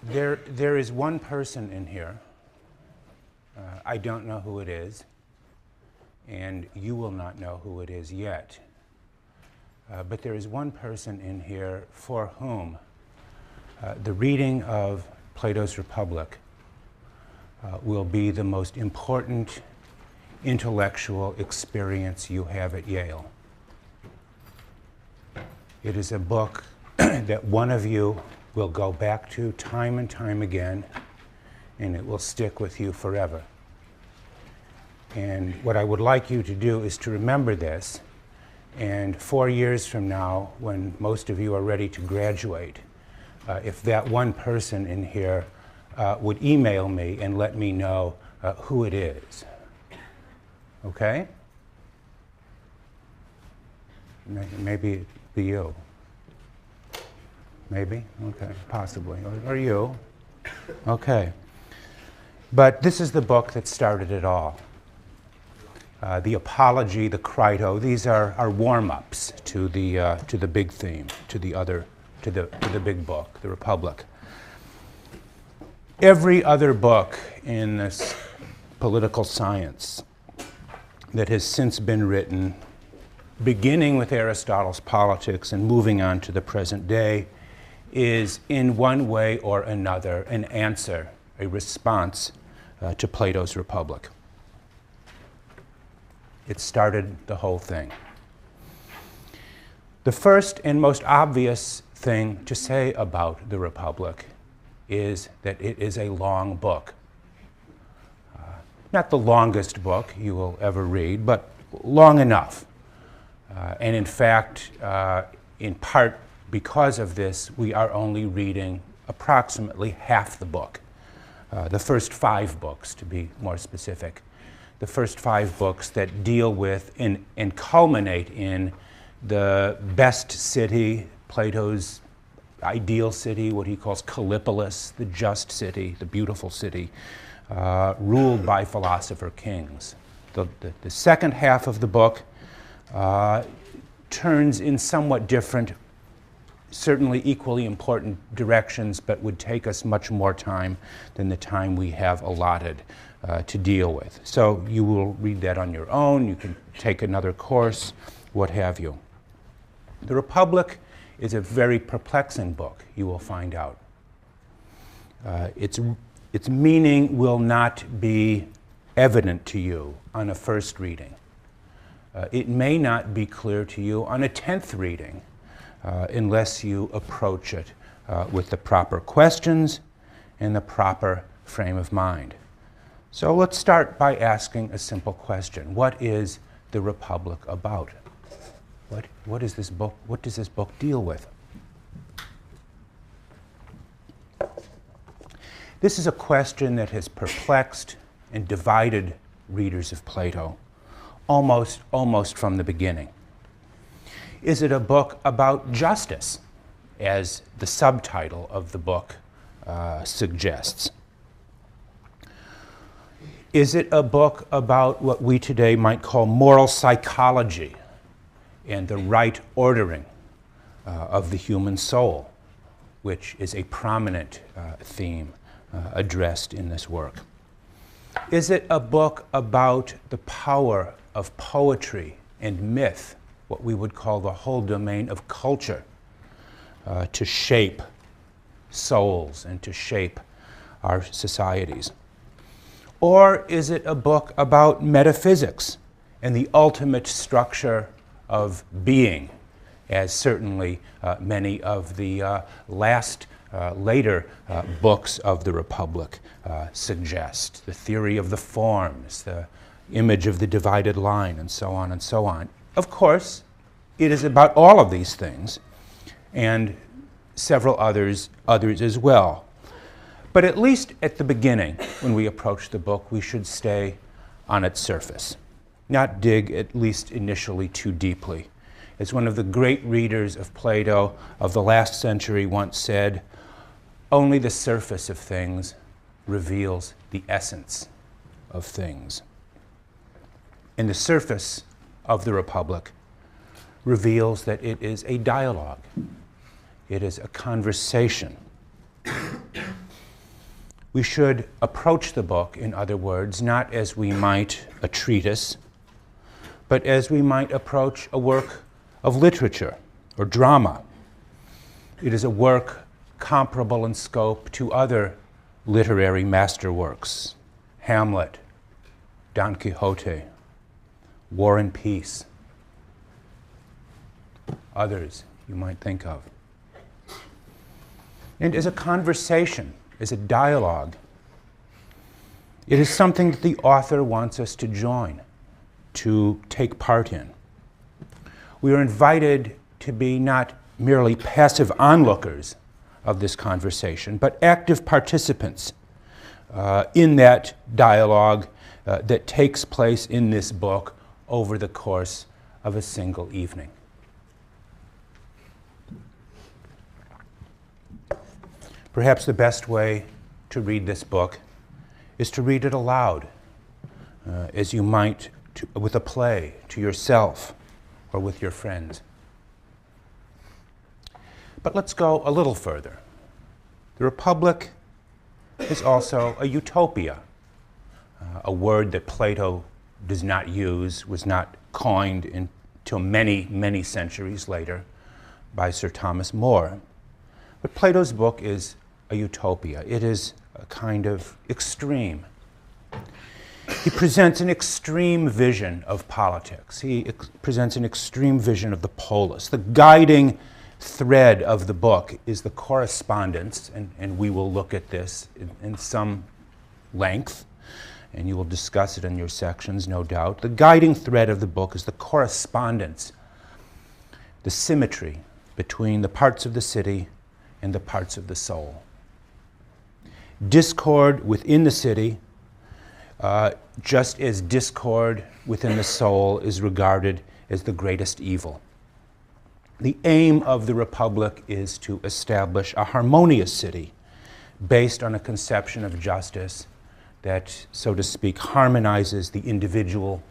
There is one person in here. I don't know who it is, and you will not know who it is yet. But there is one person in here for whom the reading of Plato's Republic will be the most important intellectual experience you have at Yale. It is a book that one of you will go back to time and time again, and it will stick with you forever. And what I would like you to do is to remember this, and 4 years from now, when most of you are ready to graduate, if that one person in here would email me and let me know who it is. Okay? Maybe it'd be you. Maybe? Okay, possibly. Or you. Okay. But this is the book that started it all. The Apology, the Crito, these are warm-ups to the big theme, to the big book, the Republic. Every other book in this political science that has since been written, beginning with Aristotle's Politics and moving on to the present day, is in one way or another an answer, a response to Plato's Republic. It started the whole thing. The first and most obvious thing to say about the Republic is that it is a long book. Not the longest book you will ever read, but long enough. And in fact, in part because of this, we are only reading approximately half the book. The first 5 books, to be more specific. The first 5 books that deal with and culminate in the best city, Plato's ideal city, what he calls Callipolis, the just city, the beautiful city, ruled by philosopher kings. The second half of the book turns in somewhat different, certainly equally important directions, but would take us much more time than the time we have allotted to deal with. So you will read that on your own, you can take another course, what have you. The Republic is a very perplexing book, you will find out. Its meaning will not be evident to you on a first reading. It may not be clear to you on a 10th reading unless you approach it with the proper questions and the proper frame of mind. So let's start by asking a simple question. What is the Republic about? What is this book? What does this book deal with? This is a question that has perplexed and divided readers of Plato almost from the beginning. Is it a book about justice, as the subtitle of the book suggests? Is it a book about what we today might call moral psychology and the right ordering of the human soul, which is a prominent theme addressed in this work? Is it a book about the power of poetry and myth, what we would call the whole domain of culture, to shape souls and to shape our societies? Or is it a book about metaphysics and the ultimate structure of being, as certainly many of the later books of the Republic suggest? The theory of the forms, the image of the divided line, and so on and so on. Of course, it is about all of these things, and several others as well. But at least at the beginning, when we approach the book, we should stay on its surface, not dig, at least initially, too deeply. As one of the great readers of Plato of the last century once said, only the surface of things reveals the essence of things. And the surface of the Republic reveals that it is a dialogue. It is a conversation. We should approach the book, in other words, not as we might a treatise, but as we might approach a work of literature or drama. It is a work comparable in scope to other literary masterworks: Hamlet, Don Quixote, War and Peace, others you might think of. And as a conversation, as a dialogue, it is something that the author wants us to join, to take part in. We are invited to be not merely passive onlookers of this conversation, but active participants in that dialogue that takes place in this book over the course of a single evening. Perhaps the best way to read this book is to read it aloud, as you might with a play, to yourself or with your friends. But let's go a little further. The Republic is also a utopia, a word that Plato does not use, was not coined until many, many centuries later by Sir Thomas More. But Plato's book is a utopia. It is a kind of extreme. He presents an extreme vision of politics. He presents an extreme vision of the polis. The guiding thread of the book is the correspondence, and we will look at this in some length, and you will discuss it in your sections, no doubt. The guiding thread of the book is the correspondence, the symmetry between the parts of the city and the parts of the soul. Discord within the city, just as discord within the soul is regarded as the greatest evil. The aim of the Republic is to establish a harmonious city based on a conception of justice that, so to speak, harmonizes the individual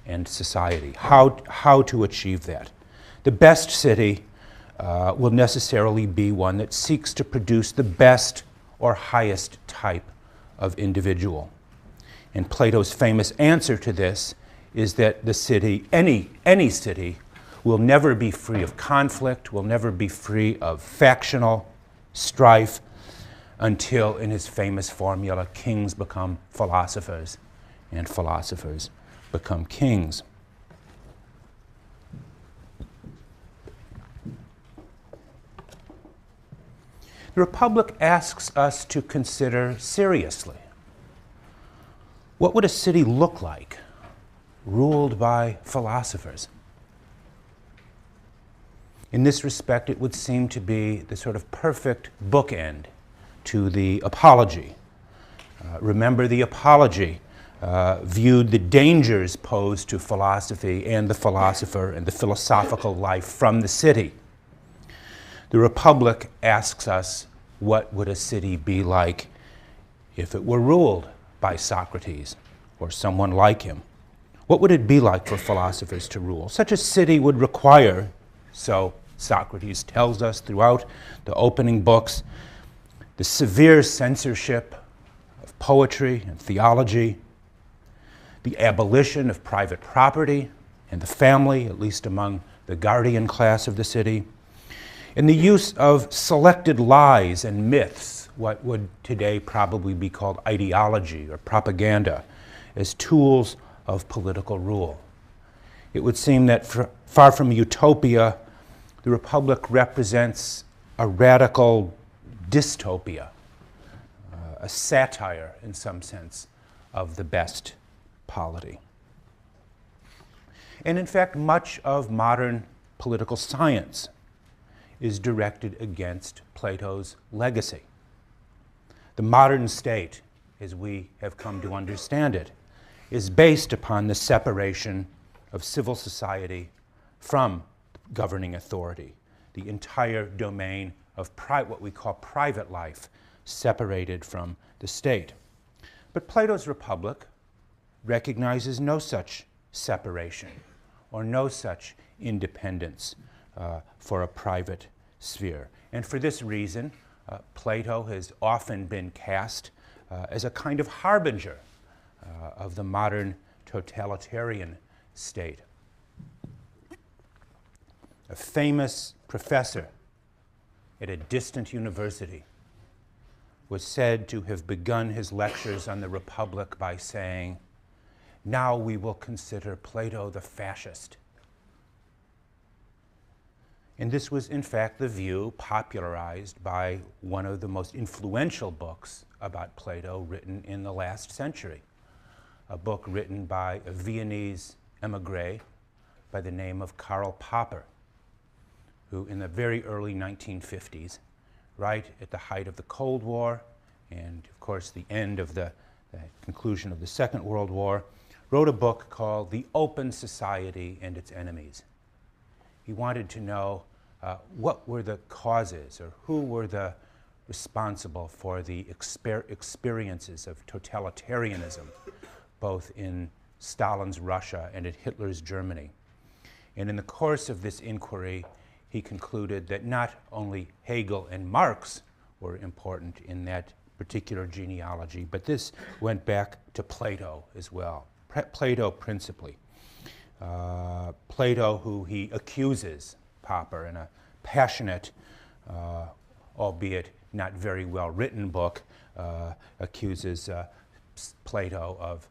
and society. How to achieve that? The best city will necessarily be one that seeks to produce the best or highest type of individual. And Plato's famous answer to this is that the city, any city, will never be free of conflict, will never be free of factional strife, until, in his famous formula, kings become philosophers and philosophers become kings. The Republic asks us to consider seriously, what would a city look like ruled by philosophers? In this respect, it would seem to be the sort of perfect bookend to the Apology. Remember, the Apology viewed the dangers posed to philosophy and the philosopher and the philosophical life from the city. The Republic asks us, what would a city be like if it were ruled by Socrates or someone like him? What would it be like for philosophers to rule? Such a city would require, so Socrates tells us throughout the opening books, the severe censorship of poetry and theology, the abolition of private property and the family, at least among the guardian class of the city, and the use of selected lies and myths, what would today probably be called ideology or propaganda, as tools of political rule. It would seem that far from a utopia, the Republic represents a radical dystopia, a satire, in some sense, of the best polity. And in fact, much of modern political science is directed against Plato's legacy. The modern state, as we have come to understand it, is based upon the separation of civil society from governing authority, the entire domain of what we call private life, separated from the state. But Plato's Republic recognizes no such separation or no such independence for a private sphere. And for this reason, Plato has often been cast as a kind of harbinger of the modern totalitarian state. A famous professor at a distant university was said to have begun his lectures on the Republic by saying, "Now we will consider Plato the fascist." And this was, in fact, the view popularized by one of the most influential books about Plato written in the last century, a book written by a Viennese emigre by the name of Karl Popper, who in the very early 1950s, right at the height of the Cold War and, of course, the end of the conclusion of the Second World War, wrote a book called The Open Society and Its Enemies. He wanted to know what were the causes or who were the responsible for the experiences of totalitarianism, both in Stalin's Russia and in Hitler's Germany. And in the course of this inquiry, he concluded that not only Hegel and Marx were important in that particular genealogy, but this went back to Plato as well. Plato principally. Plato, who he accuses, Popper, in a passionate, albeit not very well written book, accuses Plato of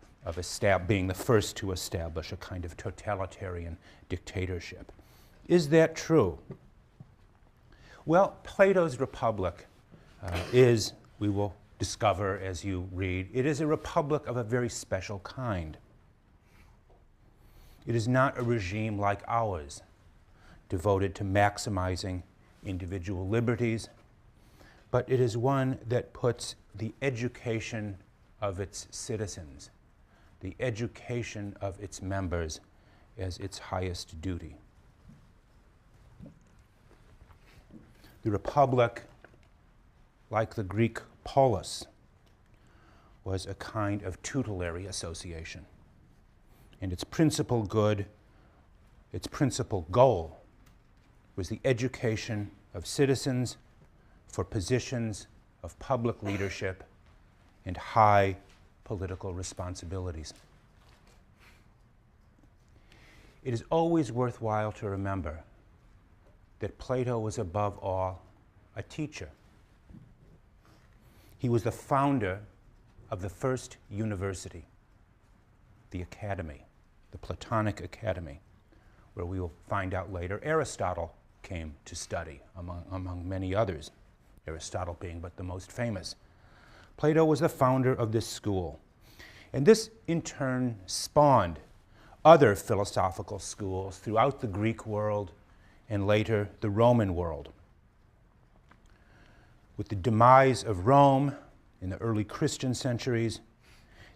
being the first to establish a kind of totalitarian dictatorship. Is that true? Well, Plato's Republic is, we will discover as you read, it is a republic of a very special kind. It is not a regime like ours, devoted to maximizing individual liberties, but it is one that puts the education of its citizens, the education of its members, as its highest duty. The Republic, like the Greek polis, was a kind of tutelary association. And its principal good, its principal goal, was the education of citizens for positions of public leadership and high political responsibilities. It is always worthwhile to remember that Plato was above all a teacher. He was the founder of the first university, the Academy, the Platonic Academy, where we will find out later Aristotle came to study, among many others, Aristotle being but the most famous. Plato was the founder of this school. And this, in turn, spawned other philosophical schools throughout the Greek world and later the Roman world. With the demise of Rome in the early Christian centuries,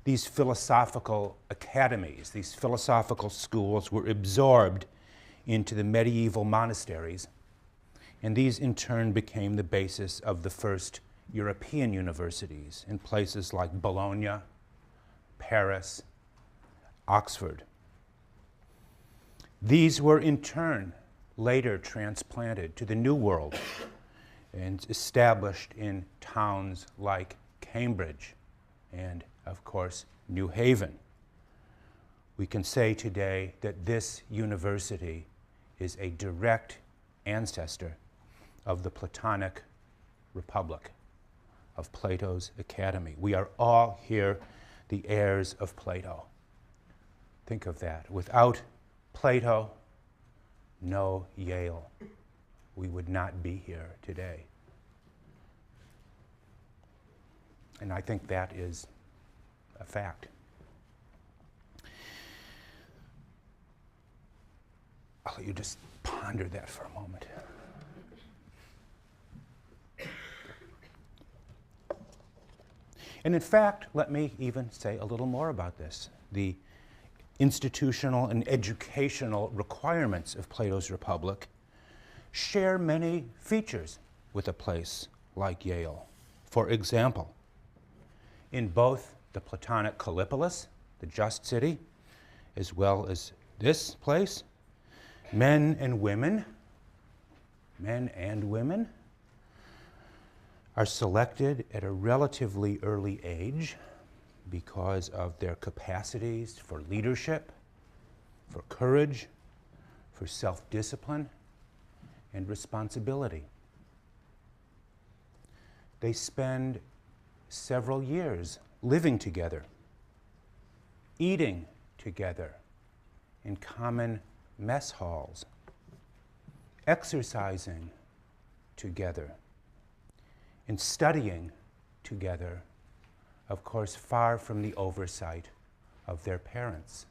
these philosophical academies, these philosophical schools were absorbed into the medieval monasteries, and these in turn became the basis of the first European universities in places like Bologna, Paris, Oxford. These were in turn later transplanted to the New World and established in towns like Cambridge and, of course, New Haven. We can say today that this university is a direct ancestor of the Platonic Republic, of Plato's Academy. We are all here the heirs of Plato. Think of that. Without Plato, no Yale. We would not be here today. And I think that is a fact. I'll let you just ponder that for a moment. And in fact, let me even say a little more about this. The institutional and educational requirements of Plato's Republic share many features with a place like Yale. For example, in both the Platonic Kallipolis, the just city, as well as this place, men and women are selected at a relatively early age because of their capacities for leadership, for courage, for self-discipline, and responsibility. They spend several years living together, eating together in common mess halls, exercising together, and studying together, of course, far from the oversight of their parents.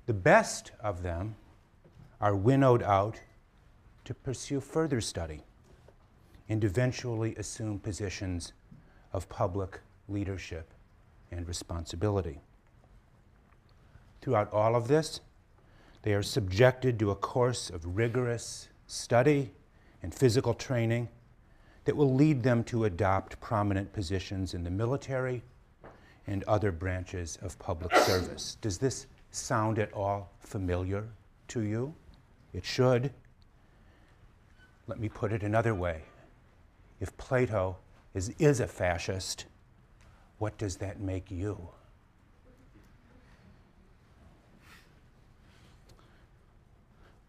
The best of them are winnowed out to pursue further study and eventually assume positions of public leadership and responsibility. Throughout all of this, they are subjected to a course of rigorous study and physical training that will lead them to adopt prominent positions in the military and other branches of public service. Does this sound at all familiar to you? It should. Let me put it another way. If Plato is a fascist, what does that make you?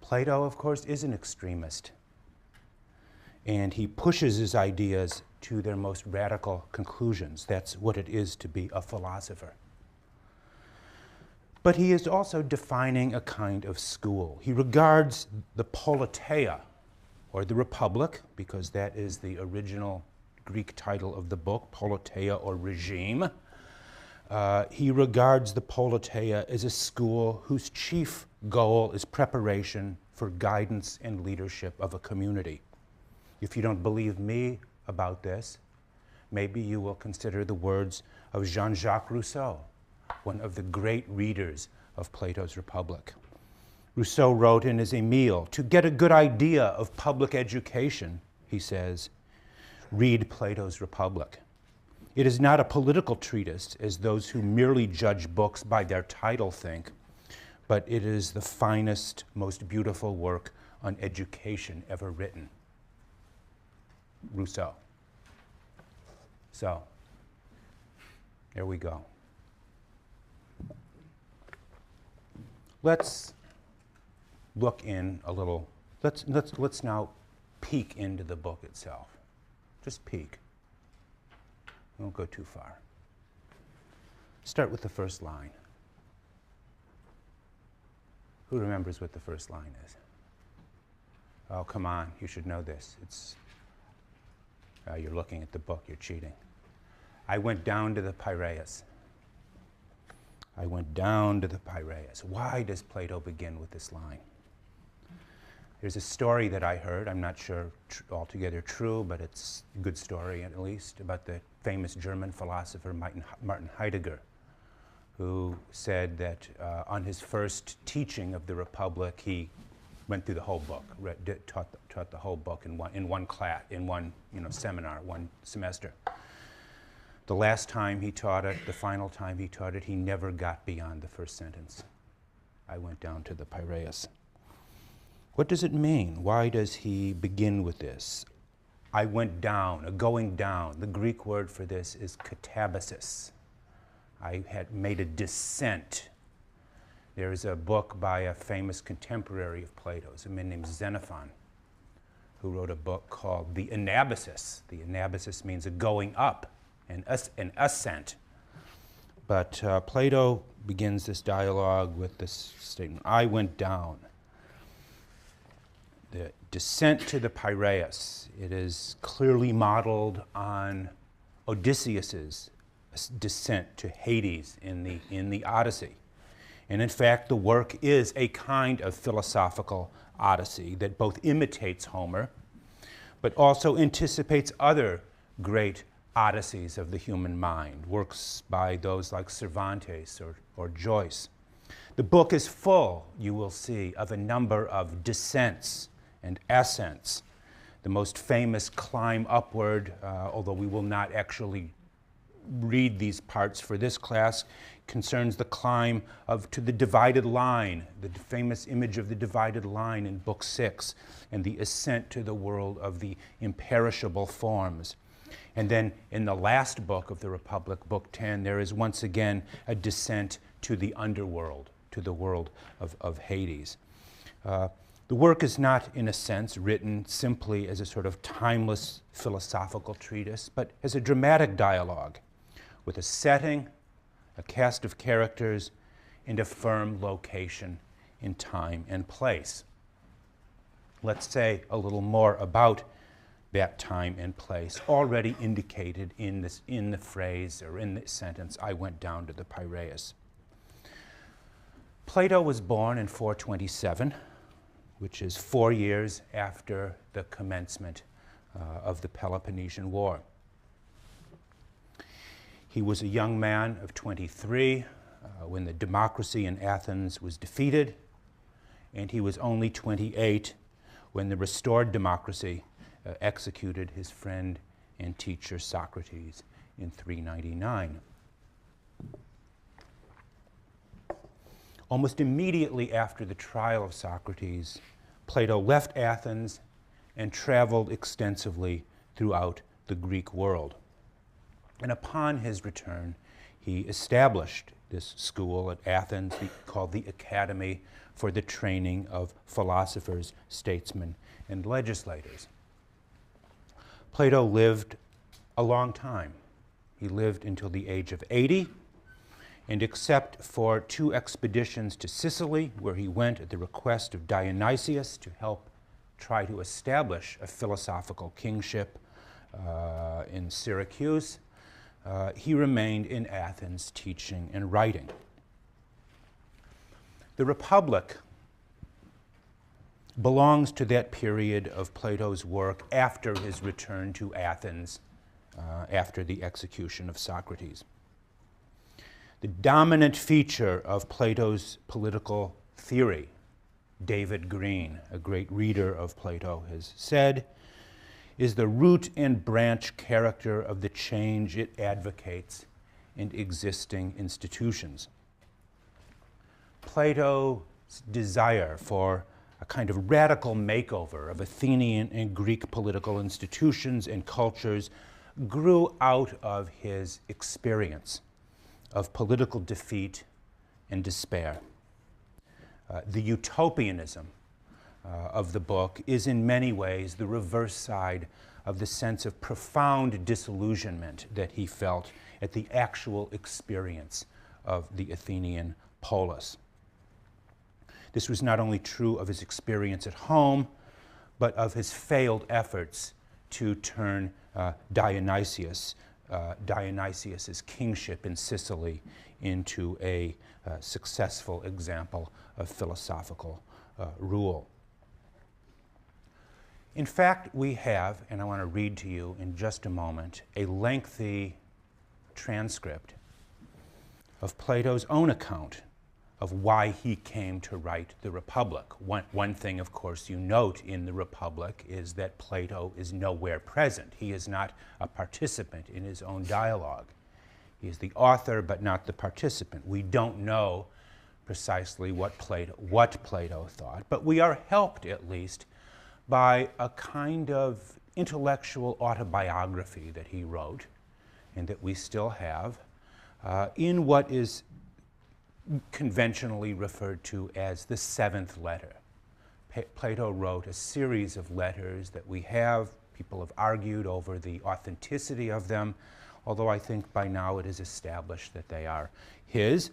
Plato, of course, is an extremist, and he pushes his ideas to their most radical conclusions. That's what it is to be a philosopher. But he is also defining a kind of school. He regards the politeia, or the republic, because that is the original Greek title of the book, politeia or regime. He regards the politeia as a school whose chief goal is preparation for guidance and leadership of a community. If you don't believe me about this, maybe you will consider the words of Jean-Jacques Rousseau, one of the great readers of Plato's Republic. Rousseau wrote in his Emile, "To get a good idea of public education," he says, "read Plato's Republic. It is not a political treatise, as those who merely judge books by their title think, but it is the finest, most beautiful work on education ever written." Rousseau. So, there we go. Let's look in a little. Let's now peek into the book itself. Just peek. Don't go too far. Start with the first line. Who remembers what the first line is? Oh, come on, you should know this. You're looking at the book, you're cheating. I went down to the Piraeus. I went down to the Piraeus. Why does Plato begin with this line? There's a story that I heard, I'm not sure altogether true, but it's a good story at least, about the famous German philosopher Martin Heidegger, who said that on his first teaching of the Republic, he went through the whole book, taught the whole book in one class, in one seminar, one semester. The last time he taught it, the final time he taught it, he never got beyond the first sentence. I went down to the Piraeus. What does it mean? Why does he begin with this? I went down, a going down. The Greek word for this is katabasis. I had made a descent. There's a book by a famous contemporary of Plato's, a man named Xenophon, who wrote a book called The Anabasis. The Anabasis means a going up, an ascent. But Plato begins this dialogue with this statement, I went down. The descent to the Piraeus, it is clearly modeled on Odysseus's descent to Hades in the Odyssey. And in fact, the work is a kind of philosophical odyssey that both imitates Homer, but also anticipates other great odysseys of the human mind, works by those like Cervantes or Joyce. The book is full, you will see, of a number of descents and ascents. The most famous climb upward, although we will not actually read these parts for this class, concerns the climb to the divided line, the famous image of the divided line in Book 6, and the ascent to the world of the imperishable forms. And then in the last book of the Republic, Book 10, there is once again a descent to the underworld, to the world of Hades. The work is not, in a sense, written simply as a sort of timeless philosophical treatise, but as a dramatic dialogue with a setting, a cast of characters, and a firm location in time and place. Let's say a little more about that time and place, already indicated in the phrase or in the sentence, I went down to the Piraeus. Plato was born in 427, which is 4 years after the commencement of the Peloponnesian War. He was a young man of 23 when the democracy in Athens was defeated, and he was only 28 when the restored democracy executed his friend and teacher Socrates in 399. Almost immediately after the trial of Socrates, Plato left Athens and traveled extensively throughout the Greek world. And upon his return, he established this school at Athens called the Academy for the Training of Philosophers, Statesmen, and Legislators. Plato lived a long time. He lived until the age of 80, and except for 2 expeditions to Sicily, where he went at the request of Dionysius to help try to establish a philosophical kingship in Syracuse, he remained in Athens teaching and writing. The Republic belongs to that period of Plato's work after his return to Athens after the execution of Socrates. The dominant feature of Plato's political theory, David Green, a great reader of Plato, has said, is the root and branch character of the change it advocates in existing institutions. Plato's desire for a kind of radical makeover of Athenian and Greek political institutions and cultures grew out of his experience of political defeat and despair. The utopianism of the book is in many ways the reverse side of the sense of profound disillusionment that he felt at the actual experience of the Athenian polis. This was not only true of his experience at home, but of his failed efforts to turn Dionysius's kingship in Sicily into a successful example of philosophical rule. In fact, we have, and I want to read to you in just a moment, a lengthy transcript of Plato's own account of why he came to write the Republic. One thing, of course, you note in the Republic is that Plato is nowhere present. He is not a participant in his own dialogue. He is the author, but not the participant. We don't know precisely what Plato thought, but we are helped, at least, by a kind of intellectual autobiography that he wrote, and that we still have, in what is conventionally referred to as the seventh letter. Plato wrote a series of letters that we have. People have argued over the authenticity of them, although I think by now it is established that they are his.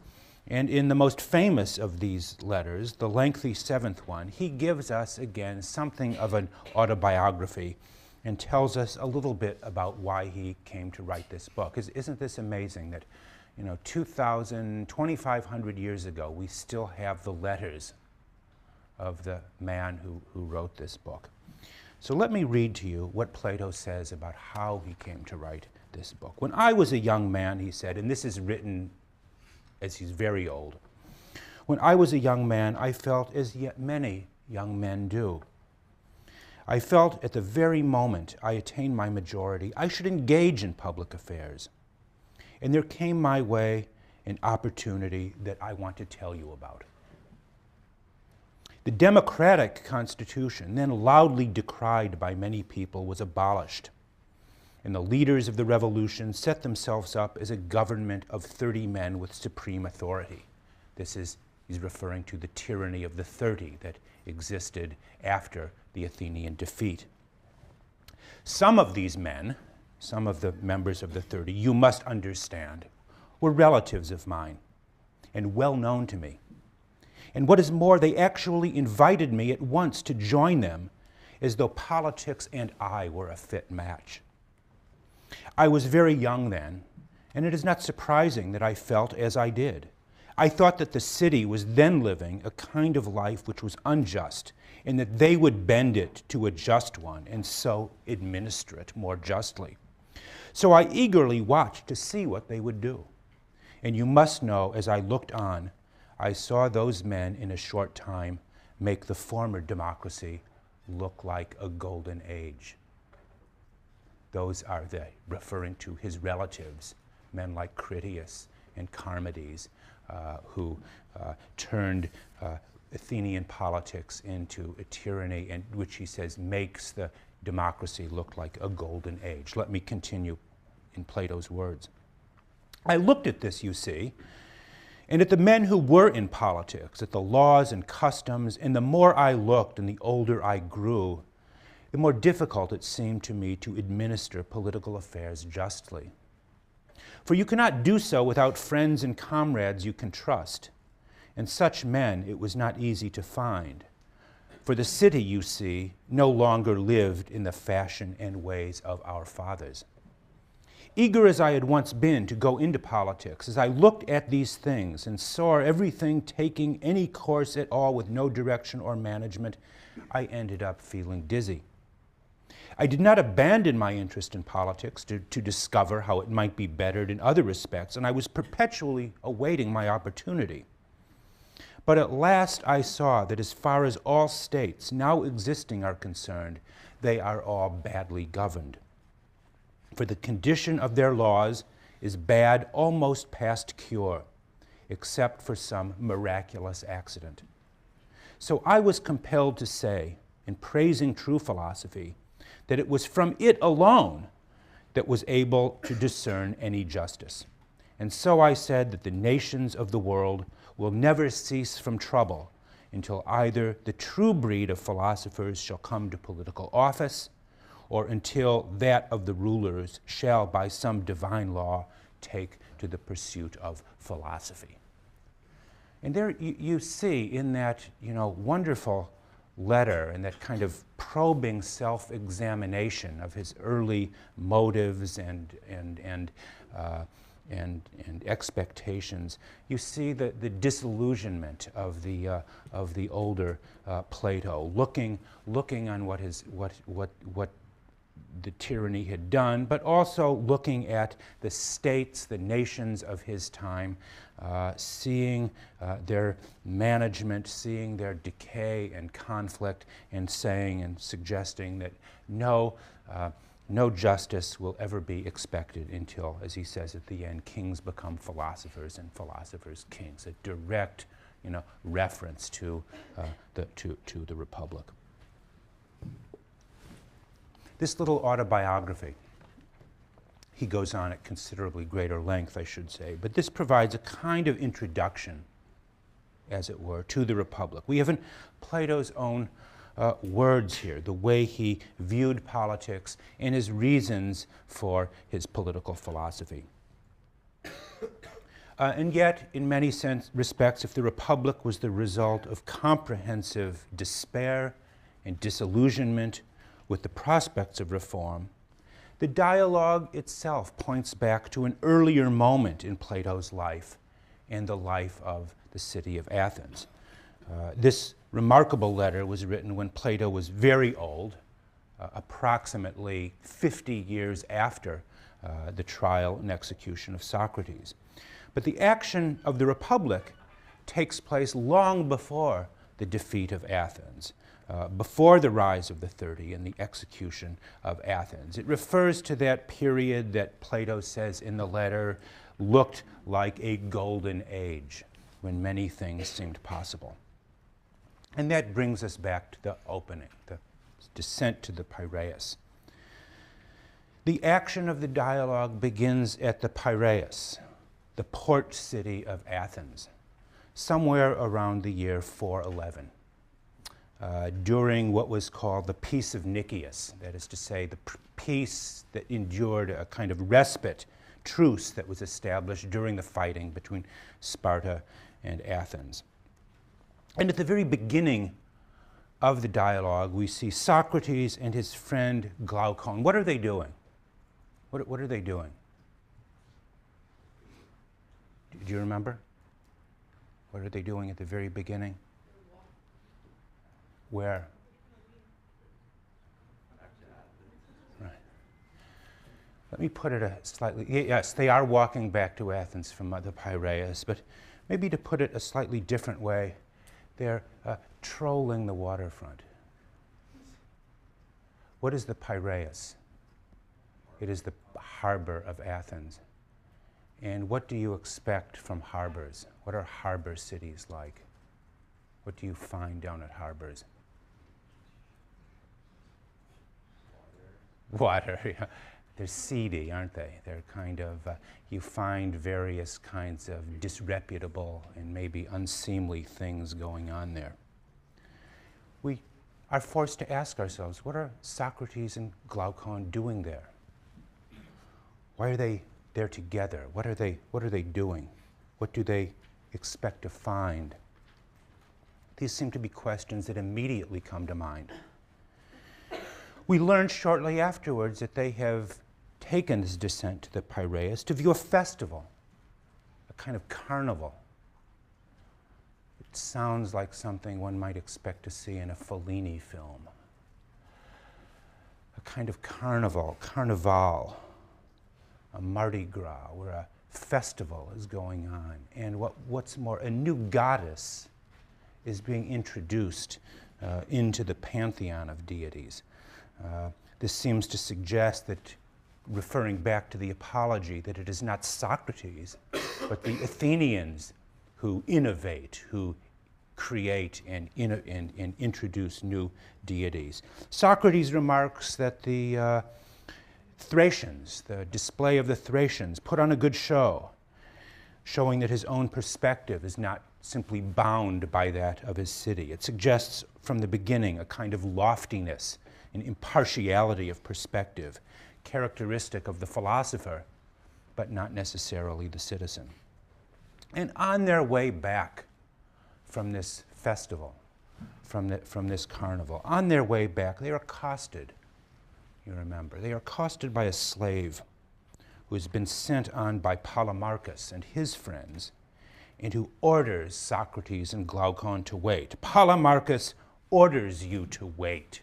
And in the most famous of these letters, the lengthy seventh one, he gives us, again, something of an autobiography and tells us a little bit about why he came to write this book. Isn't this amazing that, 2,500 years ago, we still have the letters of the man who wrote this book. So let me read to you what Plato says about how he came to write this book. When I was a young man, he said, and this is written as he's very old, when I was a young man, I felt as yet many young men do. I felt at the very moment I attained my majority, I should engage in public affairs. And there came my way an opportunity that I want to tell you about. The democratic constitution, then loudly decried by many people, was abolished. And the leaders of the revolution set themselves up as a government of 30 men with supreme authority. He's referring to the tyranny of the 30 that existed after the Athenian defeat. Some of these men, some of the members of the 30, you must understand, were relatives of mine and well known to me. And what is more, they actually invited me at once to join them, as though politics and I were a fit match. I was very young then, and it is not surprising that I felt as I did. I thought that the city was then living a kind of life which was unjust, and that they would bend it to a just one, and so administer it more justly. So I eagerly watched to see what they would do. And you must know, as I looked on, I saw those men in a short time make the former democracy look like a golden age. Those are referring to his relatives, men like Critias and Charmides, who turned Athenian politics into a tyranny, and which he says makes the democracy look like a golden age. Let me continue in Plato's words. I looked at this, you see, and at the men who were in politics, at the laws and customs, and the more I looked and the older I grew, the more difficult it seemed to me to administer political affairs justly. For you cannot do so without friends and comrades you can trust, and such men it was not easy to find. For the city, you see, no longer lived in the fashion and ways of our fathers. Eager as I had once been to go into politics, as I looked at these things and saw everything taking any course at all with no direction or management, I ended up feeling dizzy. I did not abandon my interest in politics to discover how it might be bettered in other respects, and I was perpetually awaiting my opportunity. But at last I saw that as far as all states now existing are concerned, they are all badly governed. For the condition of their laws is bad almost past cure, except for some miraculous accident. So I was compelled to say, in praising true philosophy, that it was from it alone that was able to discern any justice. And so I said that the nations of the world will never cease from trouble until either the true breed of philosophers shall come to political office, or until that of the rulers shall by some divine law take to the pursuit of philosophy. And there you see in that wonderful letter and that kind of probing self-examination of his early motives and expectations, you see the disillusionment of the older Plato, looking on what the tyranny had done, but also looking at the states, the nations of his time, seeing their management, seeing their decay and conflict, and saying and suggesting that no justice will ever be expected until, as he says at the end, kings become philosophers and philosophers kings. A direct, reference to the Republic. This little autobiography, he goes on at considerably greater length, I should say, but this provides a kind of introduction, as it were, to the Republic. We have in Plato's own words here, the way he viewed politics and his reasons for his political philosophy. And yet, in many respects, if the Republic was the result of comprehensive despair and disillusionment with the prospects of reform, the dialogue itself points back to an earlier moment in Plato's life and the life of the city of Athens. This remarkable letter was written when Plato was very old, approximately 50 years after the trial and execution of Socrates. But the action of the Republic takes place long before the defeat of Athens, before the rise of the 30 and the execution of Athens. It refers to that period that Plato says in the letter looked like a golden age when many things seemed possible. And that brings us back to the opening, the descent to the Piraeus. The action of the dialogue begins at the Piraeus, the port city of Athens, somewhere around the year 411, during what was called the Peace of Nicaeus, that is to say, the peace that endured a kind of respite, truce that was established during the fighting between Sparta and Athens. And at the very beginning of the dialogue, we see Socrates and his friend Glaucon. What are they doing? What are they doing? Do you remember? What are they doing at the very beginning? Where? Right. Let me put it a slightly, yes, they are walking back to Athens from the Piraeus, but maybe to put it a slightly different way, they're trolling the waterfront. What is the Piraeus? It is the harbor of Athens. And what do you expect from harbors? What are harbor cities like? What do you find down at harbors? Water, yeah. They're seedy, aren't they? They're kind of, you find various kinds of disreputable and maybe unseemly things going on there. We are forced to ask ourselves, what are Socrates and Glaucon doing there? Why are they there together? What are they doing? What do they expect to find? These seem to be questions that immediately come to mind. We learned shortly afterwards that they have taken this descent to the Piraeus to view a festival, a kind of carnival. It sounds like something one might expect to see in a Fellini film. A kind of carnival, a Mardi Gras, where a festival is going on. And what's more, a new goddess is being introduced into the pantheon of deities. This seems to suggest that, referring back to the Apology, that it is not Socrates, but the Athenians who innovate, who create and introduce new deities. Socrates remarks that the Thracians, the display of the Thracians, put on a good show, showing that his own perspective is not simply bound by that of his city. It suggests from the beginning a kind of loftiness, an impartiality of perspective, characteristic of the philosopher, but not necessarily the citizen. And on their way back from this festival, from this carnival, on their way back, they are accosted. You remember, they are accosted by a slave who has been sent on by Polemarchus and his friends, and who orders Socrates and Glaucon to wait. Polemarchus orders you to wait,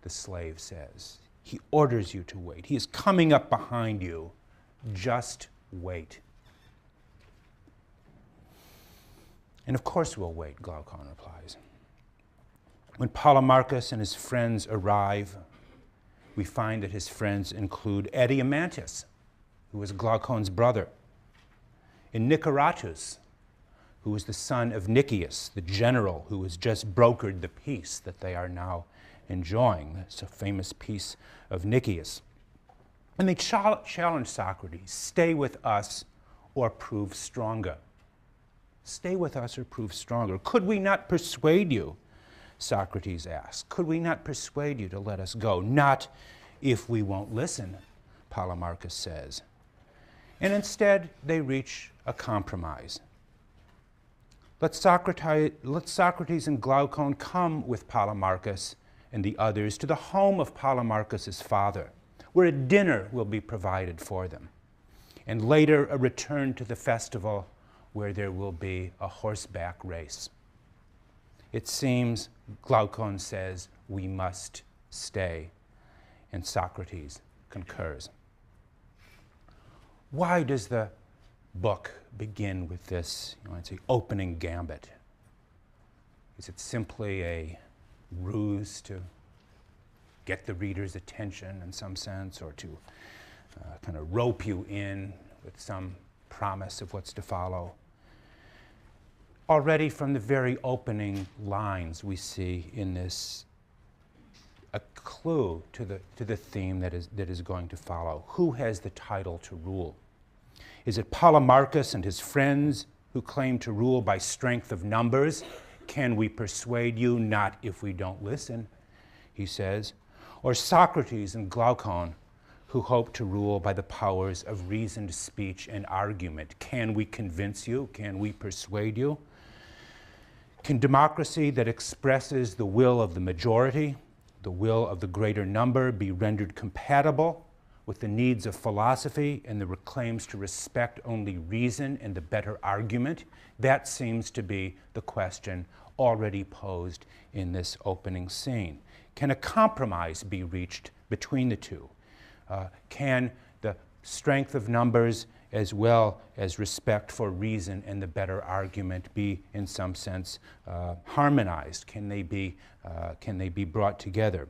the slave says. He orders you to wait. He is coming up behind you. Just wait. And of course we'll wait, Glaucon replies. When Polemarchus and his friends arrive, we find that his friends include Adeimantus, who was Glaucon's brother, and Niceratus, who was the son of Nicias, the general who has just brokered the peace that they are now enjoying. That's a famous peace of Nicias. And they challenge Socrates, stay with us or prove stronger. Stay with us or prove stronger. Could we not persuade you, Socrates asks. Could we not persuade you to let us go? Not if we won't listen, Polemarchus says. And instead, they reach a compromise. Let Socrates and Glaucon come with Polemarchus and the others to the home of Polemarchus' father, where a dinner will be provided for them, and later a return to the festival where there will be a horseback race. It seems, Glaucon says, we must stay, and Socrates concurs. Why does the book begin with this, opening gambit? Is it simply a ruse to get the reader's attention in some sense, or to kind of rope you in with some promise of what's to follow. Already from the very opening lines, we see in this a clue to the theme that is going to follow. Who has the title to rule? Is it Polemarchus and his friends who claim to rule by strength of numbers? Can we persuade you? Not if we don't listen, he says. Or Socrates and Glaucon, who hope to rule by the powers of reasoned speech and argument. Can we convince you? Can we persuade you? Can democracy that expresses the will of the majority, the will of the greater number, be rendered compatible with the needs of philosophy and the claims to respect only reason and the better argument? That seems to be the question already posed in this opening scene. Can a compromise be reached between the two? Can the strength of numbers as well as respect for reason and the better argument be, in some sense, harmonized? Can they be brought together?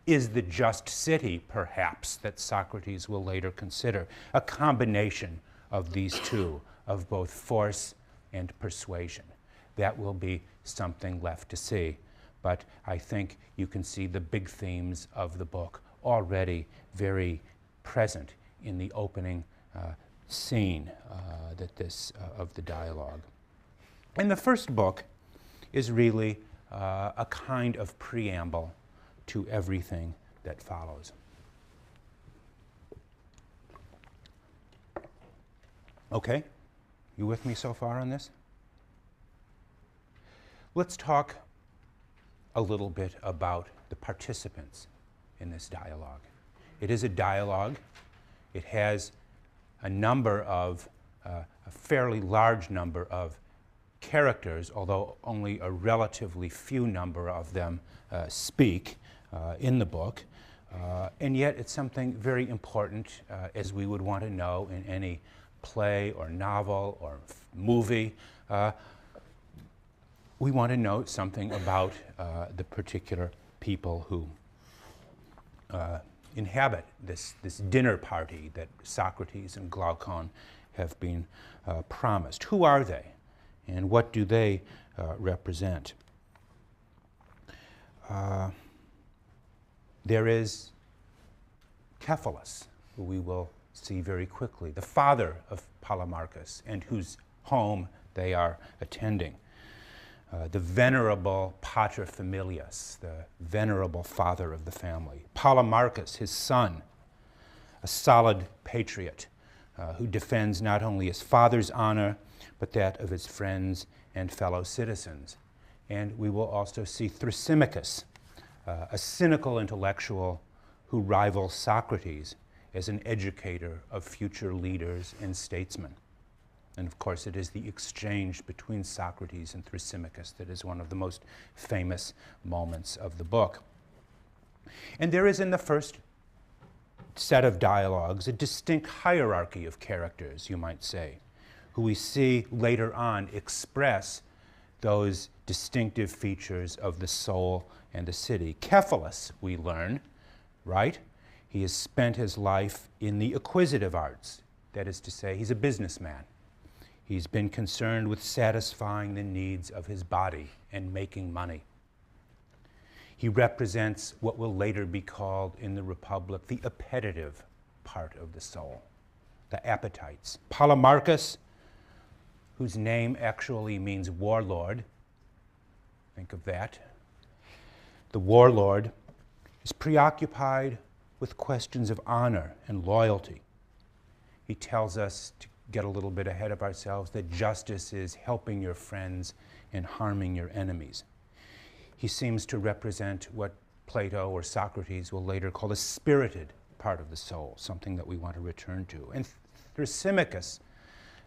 Is the just city, perhaps, that Socrates will later consider, a combination of these two, of both force and persuasion? That will be something left to see. But I think you can see the big themes of the book already very present in the opening scene of the dialogue. And the first book is really a kind of preamble to everything that follows. Okay? You with me so far on this? Let's talk a little bit about the participants in this dialogue. It is a dialogue. It has a fairly large number of characters, although only a relatively few number of them speak in the book. And yet it's something very important, as we would want to know in any play or novel or movie. We want to know something about the particular people who inhabit this dinner party that Socrates and Glaucon have been promised. Who are they, and what do they represent? There is Cephalus, who we will see very quickly, the father of Polemarchus, and whose home they are attending. The venerable pater familias, the venerable father of the family. Polemarchus, his son, a solid patriot who defends not only his father's honor, but that of his friends and fellow citizens. And we will also see Thrasymachus, a cynical intellectual who rivals Socrates as an educator of future leaders and statesmen. And of course, it is the exchange between Socrates and Thrasymachus that is one of the most famous moments of the book. And there is in the first set of dialogues a distinct hierarchy of characters, you might say, who we see later on express those distinctive features of the soul and the city. Cephalus, we learn, right? He has spent his life in the acquisitive arts. That is to say, he's a businessman. He's been concerned with satisfying the needs of his body and making money. He represents what will later be called in the Republic the appetitive part of the soul, the appetites. Polemarchus, whose name actually means warlord, think of that. The warlord is preoccupied with questions of honor and loyalty. He tells us to get a little bit ahead of ourselves, that justice is helping your friends and harming your enemies. He seems to represent what Plato or Socrates will later call the spirited part of the soul, something that we want to return to. And Thrasymachus,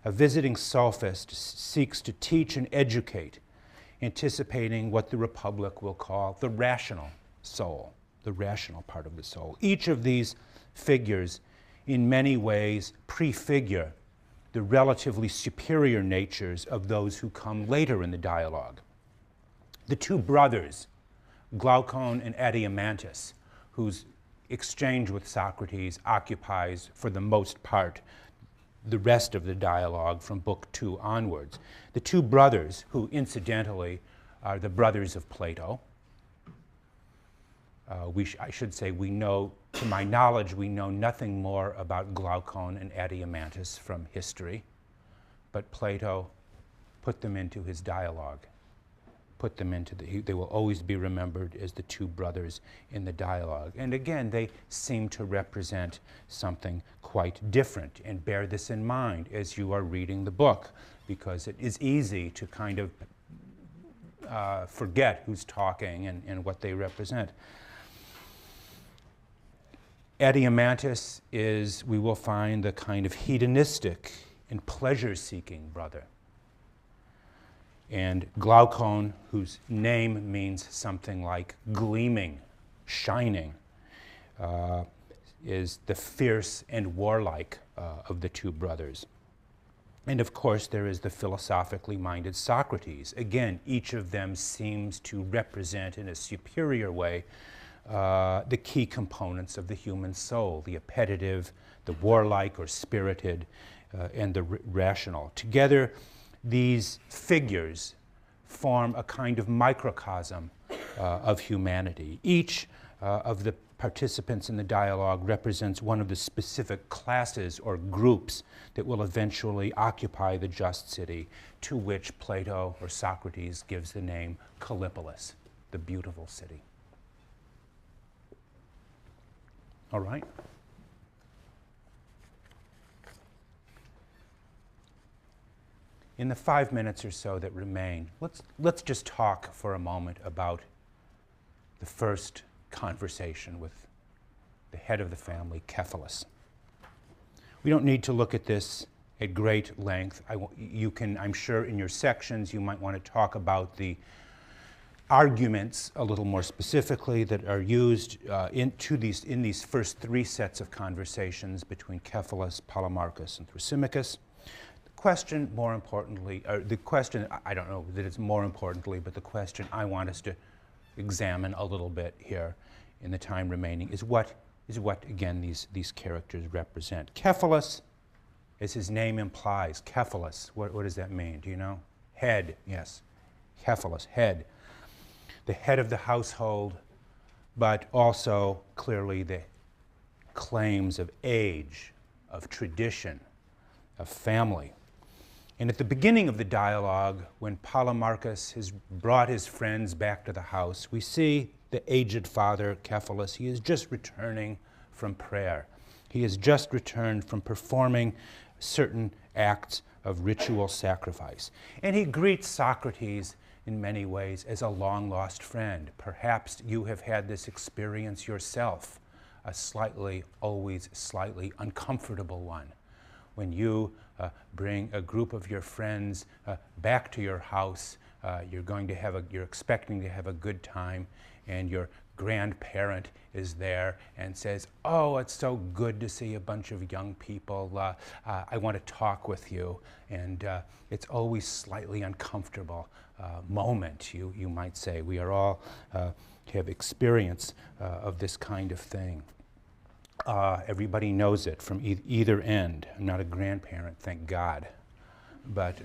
a visiting sophist, seeks to teach and educate, anticipating what the Republic will call the rational soul, the rational part of the soul. Each of these figures in many ways prefigure the relatively superior natures of those who come later in the dialogue. The two brothers, Glaucon and Adeimantus, whose exchange with Socrates occupies, for the most part, the rest of the dialogue from Book 2 onwards. The two brothers, who incidentally are the brothers of Plato. I should say we know, to my knowledge, we know nothing more about Glaucon and Adeimantus from history, but Plato put them into his dialogue. Put them into they will always be remembered as the two brothers in the dialogue. And again, they seem to represent something quite different. And bear this in mind as you are reading the book, because it is easy to kind of forget who's talking and what they represent. Adeimantus is, we will find, the kind of hedonistic and pleasure-seeking brother. And Glaucon, whose name means something like gleaming, shining, is the fierce and warlike of the two brothers. And of course, there is the philosophically minded Socrates. Again, each of them seems to represent in a superior way the key components of the human soul, the appetitive, the warlike or spirited, and the rational. Together, these figures form a kind of microcosm of humanity. Each of the participants in the dialogue represents one of the specific classes or groups that will eventually occupy the just city, to which Plato or Socrates gives the name Kallipolis, the beautiful city. All right? In the 5 minutes or so that remain, let's just talk for a moment about the first conversation with the head of the family, Cephalus. We don't need to look at this at great length. You can, I'm sure in your sections, you might want to talk about the arguments a little more specifically that are used in these first three sets of conversations between Cephalus, Polemarchus, and Thrasymachus. Question, more importantly, or the question, I don't know that it's more importantly, but the question I want us to examine a little bit here in the time remaining is what again these characters represent. Cephalus, as his name implies, Cephalus, what does that mean? Do you know? Head, yes. Cephalus, head. The head of the household, but also clearly the claims of age, of tradition, of family. And at the beginning of the dialogue, when Polemarchus has brought his friends back to the house, we see the aged father, Cephalus. He is just returning from prayer. He has just returned from performing certain acts of ritual sacrifice. And he greets Socrates in many ways as a long-lost friend. Perhaps you have had this experience yourself, a always slightly uncomfortable one, when you bring a group of your friends back to your house. You're expecting to have a good time, and your grandparent is there and says, "Oh, it's so good to see a bunch of young people. I want to talk with you." And it's always slightly uncomfortable moment, you might say. We are all have experience of this kind of thing. Everybody knows it from either end. I'm not a grandparent, thank God. But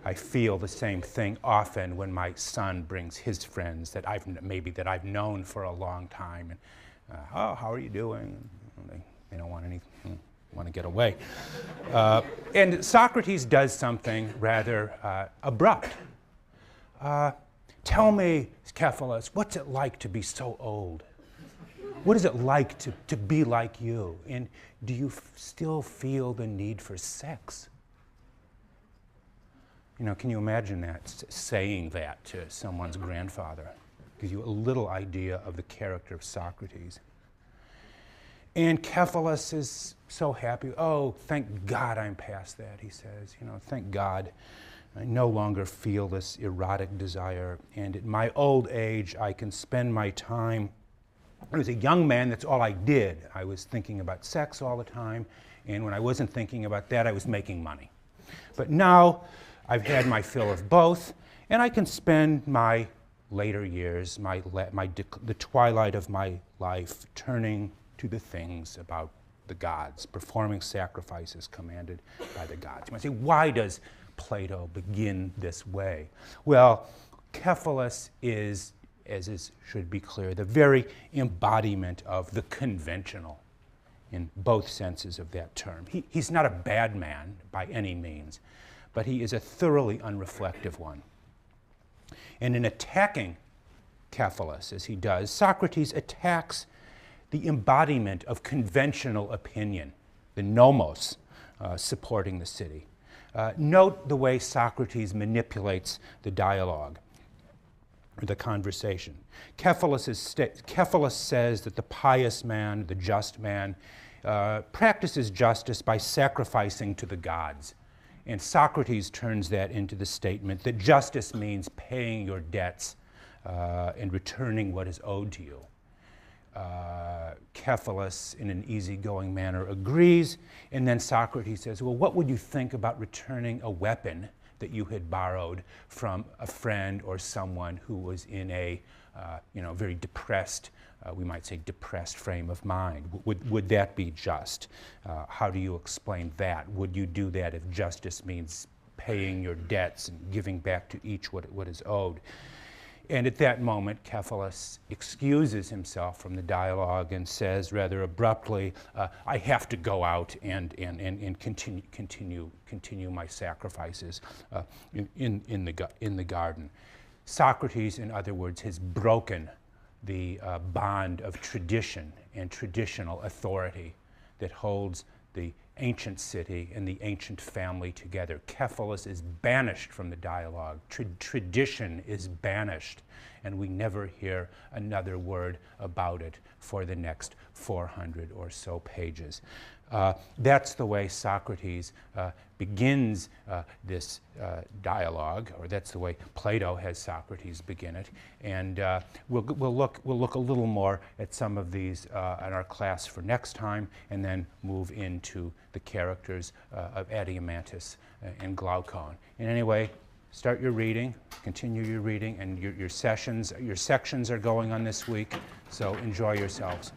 I feel the same thing often when my son brings his friends that I've known for a long time. And, how are you doing? They don't want anything, want to get away. And Socrates does something rather abrupt. Tell me, Cephalus, what's it like to be so old? What is it like to be like you? And do you still feel the need for sex? You know, can you imagine that, saying that to someone's grandfather? Gives you a little idea of the character of Socrates. And Cephalus is so happy. "Oh, thank God I'm past that," he says. You know, thank God. I no longer feel this erotic desire. And at my old age, I can spend my time. I was a young man, that's all I did. I was thinking about sex all the time, and when I wasn't thinking about that, I was making money. But now, I've had my fill of both, and I can spend my later years, the twilight of my life, turning to the things about the gods, performing sacrifices commanded by the gods. You might say, why does Plato begin this way? Well, Cephalus is, should be clear, the very embodiment of the conventional in both senses of that term. He's not a bad man by any means, but he is a thoroughly unreflective one. And in attacking Cephalus, as he does, Socrates attacks the embodiment of conventional opinion, the nomos supporting the city. Note the way Socrates manipulates the dialogue, or the conversation. Cephalus says that the pious man, the just man, practices justice by sacrificing to the gods. And Socrates turns that into the statement that justice means paying your debts and returning what is owed to you. Cephalus, in an easygoing manner, agrees, and then Socrates says, well, what would you think about returning a weapon that you had borrowed from a friend or someone who was in a very depressed, we might say depressed frame of mind? Would that be just? How do you explain that? Would you do that if justice means paying your debts and giving back to each what is owed? And at that moment, Cephalus excuses himself from the dialogue and says rather abruptly, I have to go out and continue my sacrifices in the garden. Socrates, in other words, has broken the bond of tradition and traditional authority that holds the ancient city and the ancient family together. Cephalus is banished from the dialogue. Tradition is banished, and we never hear another word about it for the next 400 or so pages. That's the way Socrates begins this dialogue, or that's the way Plato has Socrates begin it. And we'll look a little more at some of these in our class for next time, and then move into the characters of Adeimantus and Glaucon. And anyway, start your reading, continue your reading, and your sections are going on this week, so enjoy yourselves.